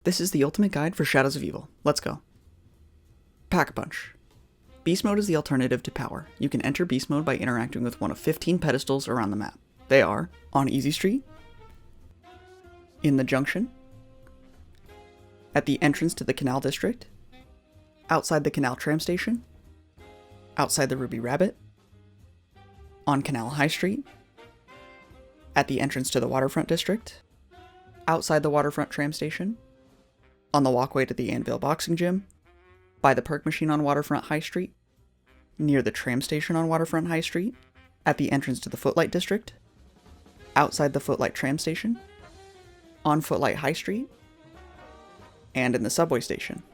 This is the ultimate guide for Shadows of Evil. Let's go. Pack-a-Punch. Beast Mode is the alternative to Power. You can enter Beast Mode by interacting with one of 15 pedestals around the map. They are on Easy Street, in the Junction, at the entrance to the Canal District, outside the Canal Tram Station, outside the Ruby Rabbit, on Canal High Street, at the entrance to the Waterfront District, outside the Waterfront Tram Station, on the walkway to the Anvil Boxing Gym, by the Perk Machine on Waterfront High Street, near the tram station on Waterfront High Street, at the entrance to the Footlight District, outside the Footlight Tram Station, on Footlight High Street, and in the subway station.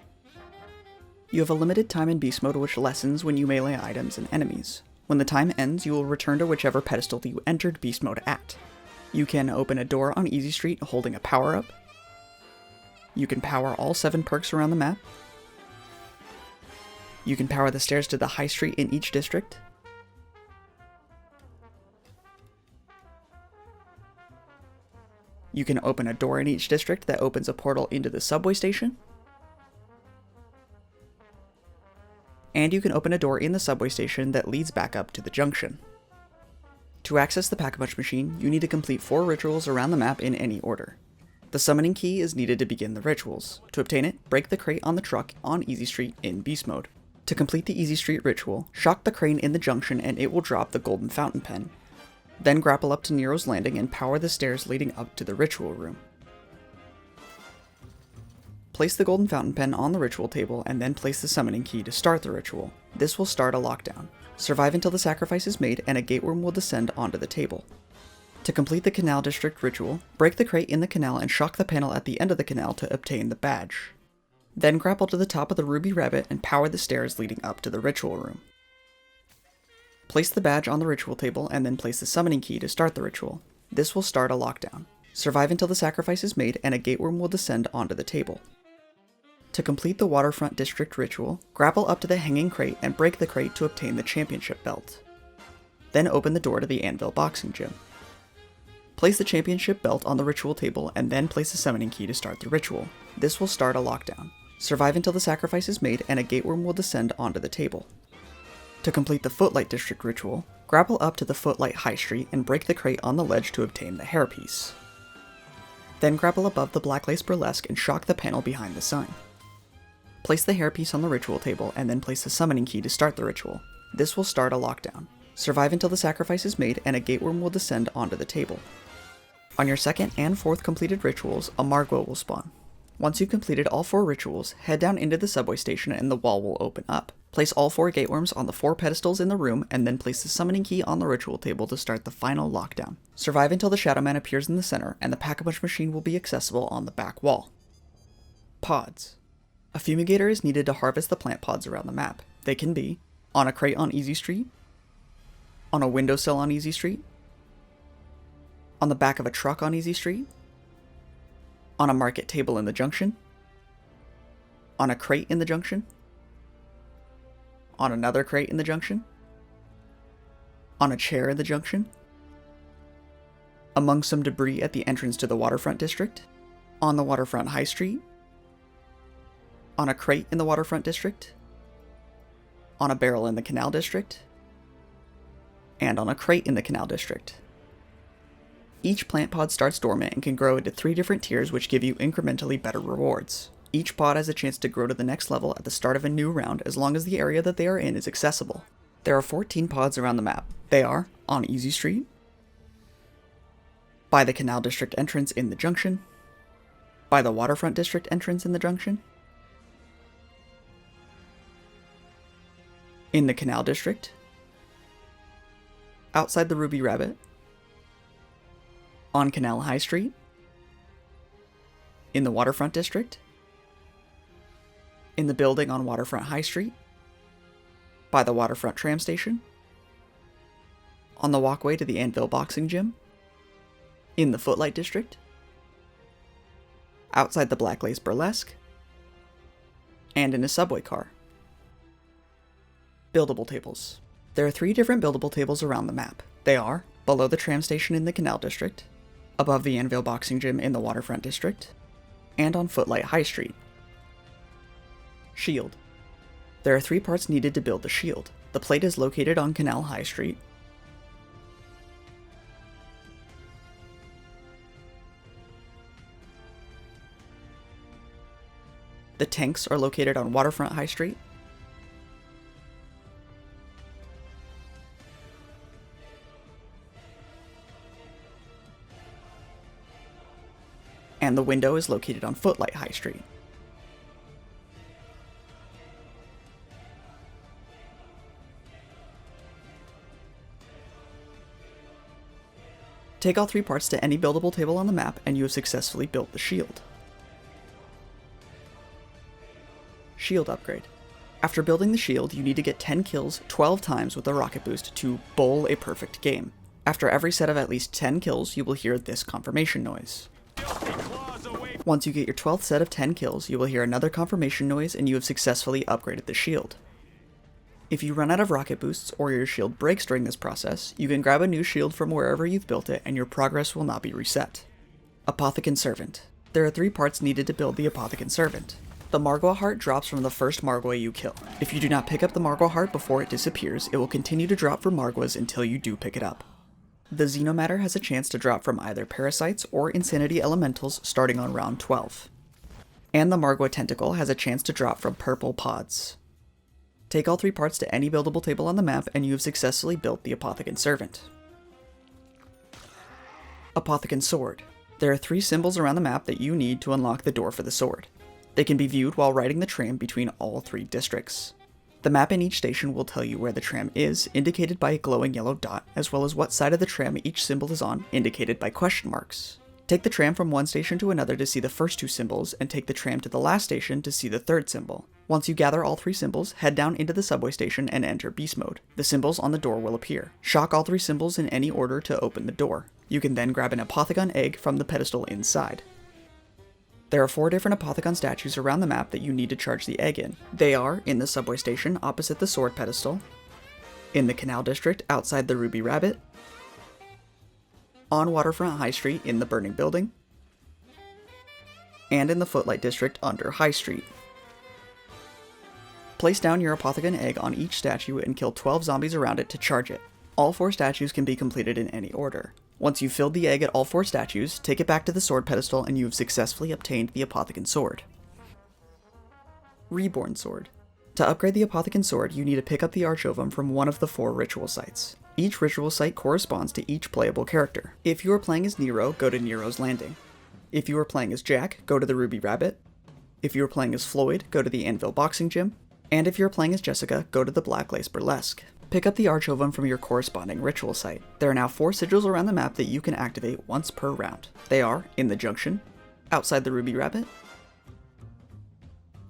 You have a limited time in Beast Mode which lessens when you melee items and enemies. When the time ends, you will return to whichever pedestal you entered Beast Mode at. You can open a door on Easy Street holding a power-up. You can power all 7 perks around the map. You can power the stairs to the High Street in each district. You can open a door in each district that opens a portal into the subway station. And you can open a door in the subway station that leads back up to the junction. To access the Pack-a-Punch machine, you need to complete 4 rituals around the map in any order. The summoning key is needed to begin the rituals. To obtain it, break the crate on the truck on Easy Street in Beast Mode. To complete the Easy Street ritual, shock the crane in the junction and it will drop the golden fountain pen. Then grapple up to Nero's Landing and power the stairs leading up to the ritual room. Place the golden fountain pen on the ritual table and then place the summoning key to start the ritual. This will start a lockdown. Survive until the sacrifice is made and a gateworm will descend onto the table. To complete the Canal District ritual, break the crate in the canal and shock the panel at the end of the canal to obtain the badge. Then grapple to the top of the Ruby Rabbit and power the stairs leading up to the ritual room. Place the badge on the ritual table and then place the summoning key to start the ritual. This will start a lockdown. Survive until the sacrifice is made and a gateworm will descend onto the table. To complete the Waterfront District ritual, grapple up to the hanging crate and break the crate to obtain the championship belt. Then open the door to the Anvil Boxing Gym. Place the championship belt on the ritual table and then place the summoning key to start the ritual. This will start a lockdown. Survive until the sacrifice is made and a gateworm will descend onto the table. To complete the Footlight District ritual, grapple up to the Footlight High Street and break the crate on the ledge to obtain the hairpiece. Then grapple above the Black Lace Burlesque and shock the panel behind the sign. Place the hairpiece on the ritual table and then place the summoning key to start the ritual. This will start a lockdown. Survive until the sacrifice is made and a gateworm will descend onto the table. On your second and fourth completed rituals, a Margwa will spawn. Once you've completed all 4 rituals, head down into the subway station and the wall will open up. Place all 4 gateworms on the 4 pedestals in the room and then place the summoning key on the ritual table to start the final lockdown. Survive until the Shadow Man appears in the center and the Pack-a-Punch machine will be accessible on the back wall. Pods. A fumigator is needed to harvest the plant pods around the map. They can be on a crate on Easy Street, on a windowsill on Easy Street, on the back of a truck on Easy Street, on a market table in the junction, on a crate in the junction, on another crate in the junction, on a chair in the junction, among some debris at the entrance to the Waterfront District, on the Waterfront High Street, on a crate in the Waterfront District, on a barrel in the Canal District, and on a crate in the Canal District. Each plant pod starts dormant and can grow into 3 different tiers which give you incrementally better rewards. Each pod has a chance to grow to the next level at the start of a new round as long as the area that they are in is accessible. There are 14 pods around the map. They are on Easy Street, by the Canal District entrance in the junction, by the Waterfront District entrance in the junction, in the Canal District, outside the Ruby Rabbit, on Canal High Street, in the Waterfront District, in the building on Waterfront High Street, by the Waterfront Tram Station, on the walkway to the Anvil Boxing Gym, in the Footlight District, outside the Black Lace Burlesque, and in a subway car. Buildable Tables. There are 3 different buildable tables around the map. They are below the tram station in the Canal District, above the Anvil Boxing Gym in the Waterfront District, and on Footlight High Street. Shield. There are 3 parts needed to build the shield. The plate is located on Canal High Street. The tanks are located on Waterfront High Street. And the window is located on Footlight High Street. Take all 3 parts to any buildable table on the map and you have successfully built the shield. Shield upgrade. After building the shield, you need to get 10 kills 12 times with a rocket boost to bowl a perfect game. After every set of at least 10 kills, you will hear this confirmation noise. Once you get your 12th set of 10 kills, you will hear another confirmation noise and you have successfully upgraded the shield. If you run out of rocket boosts or your shield breaks during this process, you can grab a new shield from wherever you've built it and your progress will not be reset. Apothicon Servant. There are 3 parts needed to build the Apothicon Servant. The Margwa heart drops from the first Margwa you kill. If you do not pick up the Margwa heart before it disappears, it will continue to drop from Margwas until you do pick it up. The Xenomatter has a chance to drop from either Parasites or Insanity Elementals starting on round 12. And the Margwa Tentacle has a chance to drop from Purple Pods. Take all 3 parts to any buildable table on the map and you have successfully built the Apothicon Servant. Apothicon Sword. There are 3 symbols around the map that you need to unlock the door for the sword. They can be viewed while riding the tram between all 3 districts. The map in each station will tell you where the tram is, indicated by a glowing yellow dot, as well as what side of the tram each symbol is on, indicated by question marks. Take the tram from one station to another to see the first 2 symbols, and take the tram to the last station to see the 3rd symbol. Once you gather all 3 symbols, head down into the subway station and enter Beast Mode. The symbols on the door will appear. Shock all 3 symbols in any order to open the door. You can then grab an Apothicon egg from the pedestal inside. There are 4 different Apothicon statues around the map that you need to charge the egg in. They are in the subway station opposite the sword pedestal, in the Canal District outside the Ruby Rabbit, on Waterfront High Street in the Burning Building, and in the Footlight District under High Street. Place down your Apothicon egg on each statue and kill 12 zombies around it to charge it. All 4 statues can be completed in any order. Once you've filled the egg at all 4 statues, take it back to the sword pedestal and you have successfully obtained the Apothicon Sword. Reborn Sword. To upgrade the Apothicon Sword, you need to pick up the Archovum from one of the 4 ritual sites. Each ritual site corresponds to each playable character. If you are playing as Nero, go to Nero's Landing. If you are playing as Jack, go to the Ruby Rabbit. If you are playing as Floyd, go to the Anvil Boxing Gym. And if you're playing as Jessica, go to the Black Lace Burlesque. Pick up the Archovum from your corresponding ritual site. There are now 4 sigils around the map that you can activate once per round. They are in the Junction, outside the Ruby Rabbit,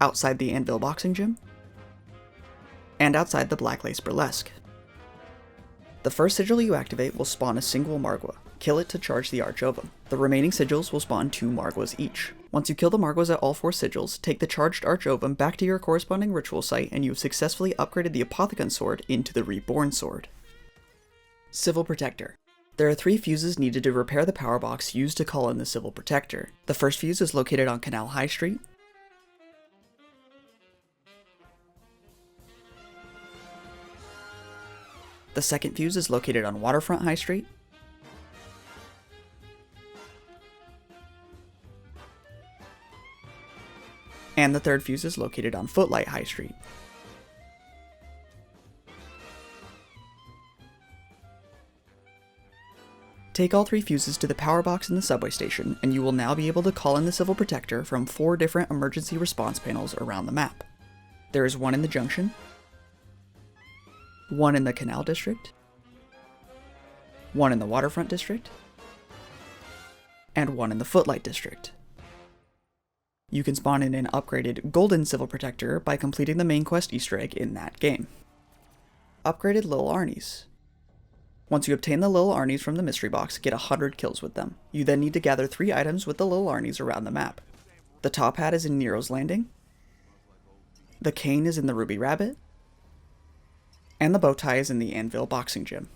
outside the Anvil Boxing Gym, and outside the Black Lace Burlesque. The first sigil you activate will spawn a single Margwa. Kill it to charge the Archovum. The remaining sigils will spawn 2 Margwas each. Once you kill the Margwas at all 4 sigils, take the charged Archovum back to your corresponding ritual site and you have successfully upgraded the Apothicon Sword into the Reborn Sword. Civil Protector. There are 3 fuses needed to repair the power box used to call in the Civil Protector. The first fuse is located on Canal High Street. The second fuse is located on Waterfront High Street. And the third fuse is located on Footlight High Street. Take all 3 fuses to the power box in the subway station, and you will now be able to call in the Civil Protector from 4 different emergency response panels around the map. There is one in the Junction, one in the Canal District, one in the Waterfront District, and one in the Footlight District. You can spawn in an upgraded Golden Civil Protector by completing the main quest Easter egg in that game. Upgraded Lil Arnies. Once you obtain the Lil Arnies from the mystery box, get 100 kills with them. You then need to gather 3 items with the Lil Arnies around the map. The top hat is in Nero's Landing, the cane is in the Ruby Rabbit, and the bow tie is in the Anvil Boxing Gym.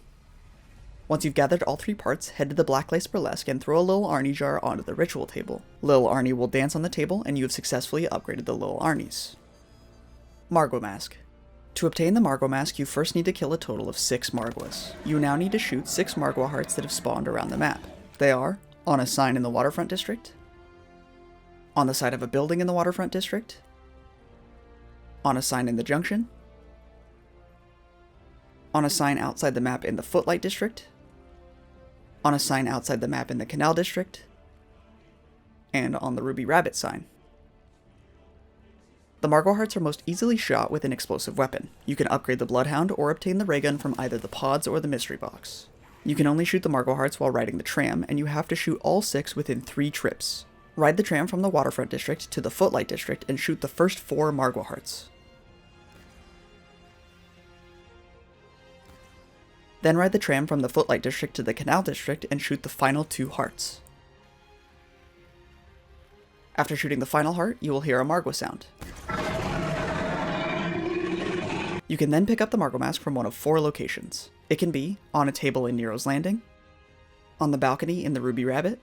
Once you've gathered all 3 parts, head to the Black Lace Burlesque and throw a little Arnie jar onto the ritual table. Lil Arnie will dance on the table and you have successfully upgraded the Lil Arnies. Margwa Mask. To obtain the Margwa Mask, you first need to kill a total of 6 Margwas. You now need to shoot 6 Margwa hearts that have spawned around the map. They are on a sign in the Waterfront District, on the side of a building in the Waterfront District, on a sign in the Junction, on a sign outside the map in the Footlight District, on a sign outside the map in the Canal District, and on the Ruby Rabbit sign. The Margwa hearts are most easily shot with an explosive weapon. You can upgrade the Bloodhound or obtain the ray gun from either the pods or the mystery box. You can only shoot the Margwa hearts while riding the tram, and you have to shoot all 6 within 3 trips. Ride the tram from the Waterfront District to the Footlight District and shoot the first 4 Margwa hearts. Then ride the tram from the Footlight District to the Canal District and shoot the final 2 hearts. After shooting the final heart, you will hear a Margwa sound. You can then pick up the Margwa Mask from one of 4 locations. It can be on a table in Nero's Landing, on the balcony in the Ruby Rabbit,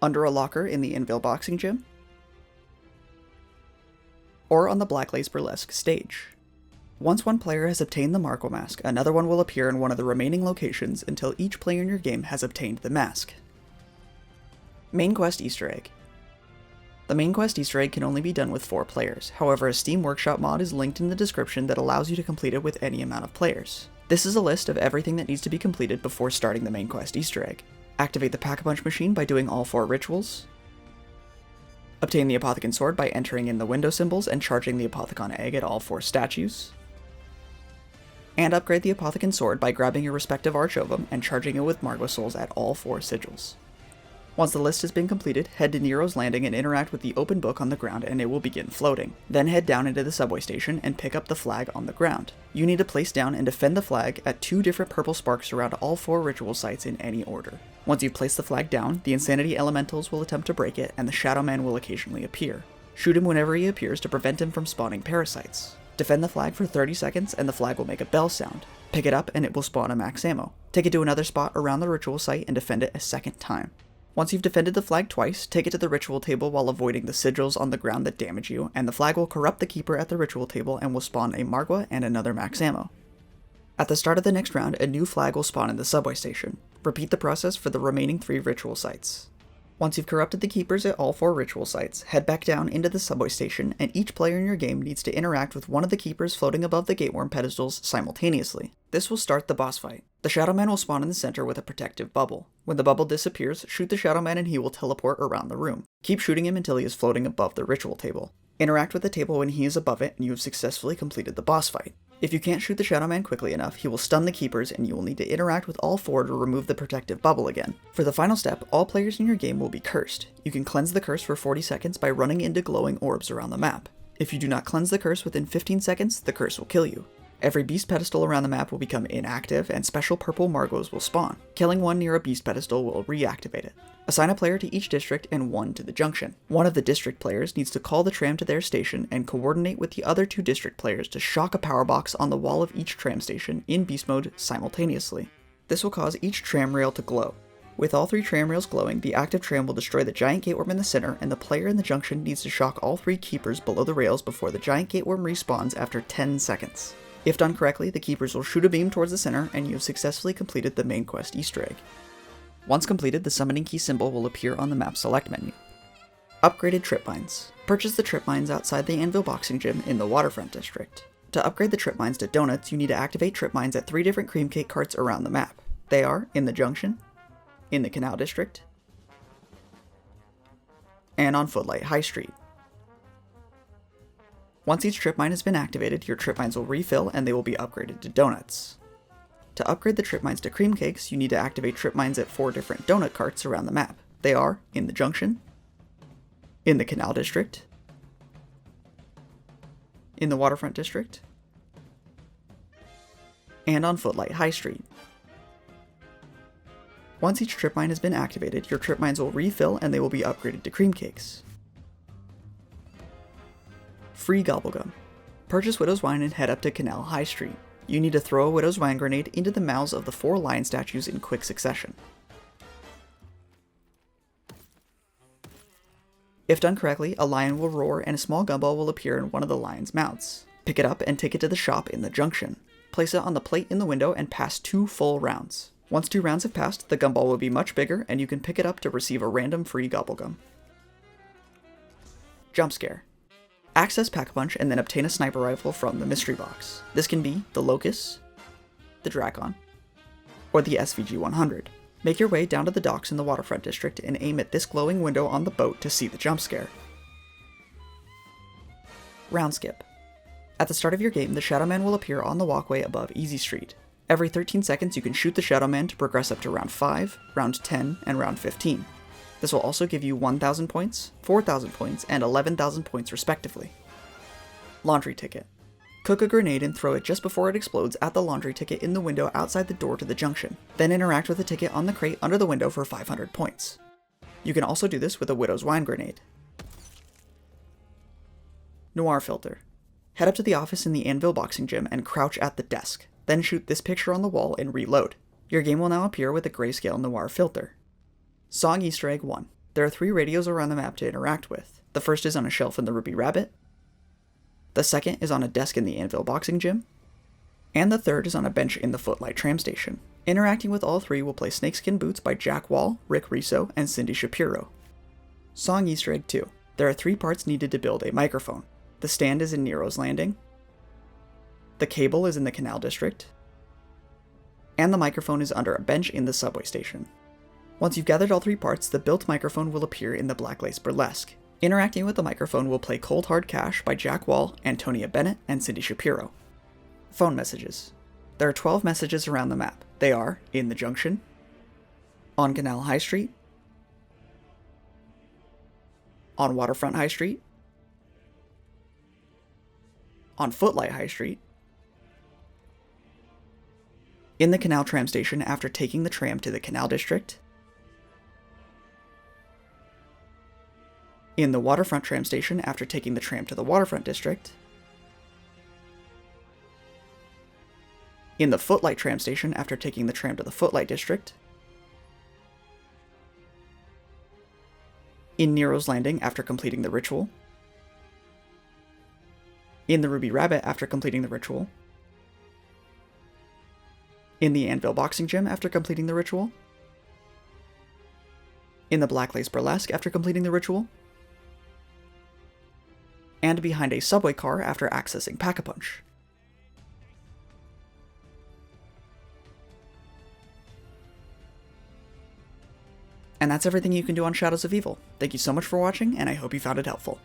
under a locker in the Inville Boxing Gym, or on the Black Lace Burlesque stage. Once one player has obtained the Margwa Mask, another one will appear in one of the remaining locations until each player in your game has obtained the mask. Main Quest Easter Egg. The Main Quest Easter Egg can only be done with 4 players, however a Steam Workshop mod is linked in the description that allows you to complete it with any amount of players. This is a list of everything that needs to be completed before starting the Main Quest Easter Egg. Activate the Pack-a-Punch machine by doing all 4 rituals. Obtain the Apothicon Sword by entering in the window symbols and charging the Apothicon Egg at all 4 statues. And upgrade the Apothicon Sword by grabbing your respective Archovum and charging it with Margwa Souls at all 4 sigils. Once the list has been completed, head to Nero's Landing and interact with the open book on the ground and it will begin floating. Then head down into the subway station and pick up the flag on the ground. You need to place down and defend the flag at 2 different purple sparks around all 4 ritual sites in any order. Once you've placed the flag down, the Insanity Elementals will attempt to break it and the Shadow Man will occasionally appear. Shoot him whenever he appears to prevent him from spawning parasites. Defend the flag for 30 seconds and the flag will make a bell sound. Pick it up and it will spawn a max ammo. Take it to another spot around the ritual site and defend it a second time. Once you've defended the flag twice, take it to the ritual table while avoiding the sigils on the ground that damage you, and the flag will corrupt the keeper at the ritual table and will spawn a Margwa and another max ammo. At the start of the next round, a new flag will spawn in the subway station. Repeat the process for the remaining 3 ritual sites. Once you've corrupted the keepers at all 4 ritual sites, head back down into the subway station, and each player in your game needs to interact with one of the keepers floating above the Gateworm pedestals simultaneously. This will start the boss fight. The Shadow Man will spawn in the center with a protective bubble. When the bubble disappears, shoot the Shadow Man and he will teleport around the room. Keep shooting him until he is floating above the ritual table. Interact with the table when he is above it and you have successfully completed the boss fight. If you can't shoot the Shadow Man quickly enough, he will stun the keepers and you will need to interact with all 4 to remove the protective bubble again. For the final step, all players in your game will be cursed. You can cleanse the curse for 40 seconds by running into glowing orbs around the map. If you do not cleanse the curse within 15 seconds, the curse will kill you. Every beast pedestal around the map will become inactive and special purple Margwas will spawn. Killing one near a beast pedestal will reactivate it. Assign a player to each district and 1 to the junction. One of the district players needs to call the tram to their station and coordinate with the other 2 district players to shock a power box on the wall of each tram station in beast mode simultaneously. This will cause each tram rail to glow. With all 3 tram rails glowing, the active tram will destroy the giant gateworm in the center, and the player in the junction needs to shock all 3 keepers below the rails before the giant gateworm respawns after 10 seconds. If done correctly, the keepers will shoot a beam towards the center and you have successfully completed the Main Quest Easter Egg. Once completed, the summoning key symbol will appear on the map select menu. Upgraded trip mines. Purchase the trip mines outside the Anvil Boxing Gym in the Waterfront District. To upgrade the trip mines to donuts, you need to activate trip mines at 3 different cream cake carts around the map. They are in the Junction, in the Canal District, and on Footlight High Street. Once each trip mine has been activated, your trip mines will refill and they will be upgraded to donuts. To upgrade the trip mines to cream cakes, you need to activate trip mines at 4 different donut carts around the map. They are in the Junction, in the Canal District, in the Waterfront District, and on Footlight High Street. Once each trip mine has been activated, your trip mines will refill and they will be upgraded to cream cakes. Free Gobblegum. Purchase Widow's Wine and head up to Canal High Street. You need to throw a Widow's Wine grenade into the mouths of the 4 lion statues in quick succession. If done correctly, a lion will roar and a small gumball will appear in one of the lion's mouths. Pick it up and take it to the shop in the junction. Place it on the plate in the window and pass 2 full rounds. Once 2 rounds have passed, the gumball will be much bigger and you can pick it up to receive a random free Gobblegum. Jumpscare. Access Pack-a-Punch and then obtain a sniper rifle from the mystery box. This can be the Locust, the Drakon, or the SVG-100. Make your way down to the docks in the waterfront district and aim at this glowing window on the boat to see the jump scare. Round skip. At the start of your game, the Shadow Man will appear on the walkway above Easy Street. Every 13 seconds you can shoot the Shadow Man to progress up to round 5, round 10, and round 15. This will also give you 1,000 points, 4,000 points, and 11,000 points respectively. Laundry ticket. Cook a grenade and throw it just before it explodes at the laundry ticket in the window outside the door to the junction. Then interact with the ticket on the crate under the window for 500 points. You can also do this with a Widow's Wine grenade. Noir Filter. Head up to the office in the Anvil boxing gym and crouch at the desk. Then shoot this picture on the wall and reload. Your game will now appear with a grayscale Noir Filter. Song Easter Egg 1. There are 3 radios around the map to interact with. The first is on a shelf in the Ruby Rabbit. The second is on a desk in the Anvil boxing gym. And the third is on a bench in the Footlight tram station. Interacting with all 3 will play Snakeskin Boots by Jack Wall, Rick Riso, and Cindy Shapiro. Song Easter Egg 2. There are 3 parts needed to build a microphone. The stand is in Nero's Landing. The cable is in the Canal District. And the microphone is under a bench in the subway station. Once you've gathered all 3 parts, the built microphone will appear in the Black Lace Burlesque. Interacting with the microphone will play Cold Hard Cash by Jack Wall, Antonia Bennett, and Cindy Shapiro. Phone messages. There are 12 messages around the map. They are in the junction, on Canal High Street, on Waterfront High Street, on Footlight High Street, in the Canal tram station after taking the tram to the Canal District, in the Waterfront tram station after taking the tram to the Waterfront District, in the Footlight tram station after taking the tram to the Footlight District, in Nero's Landing after completing the ritual, in the Ruby Rabbit after completing the ritual, in the Anvil boxing gym after completing the ritual, in the Black Lace Burlesque after completing the ritual, and behind a subway car after accessing Pack-a-Punch. And that's everything you can do on Shadows of Evil. Thank you so much for watching, and I hope you found it helpful.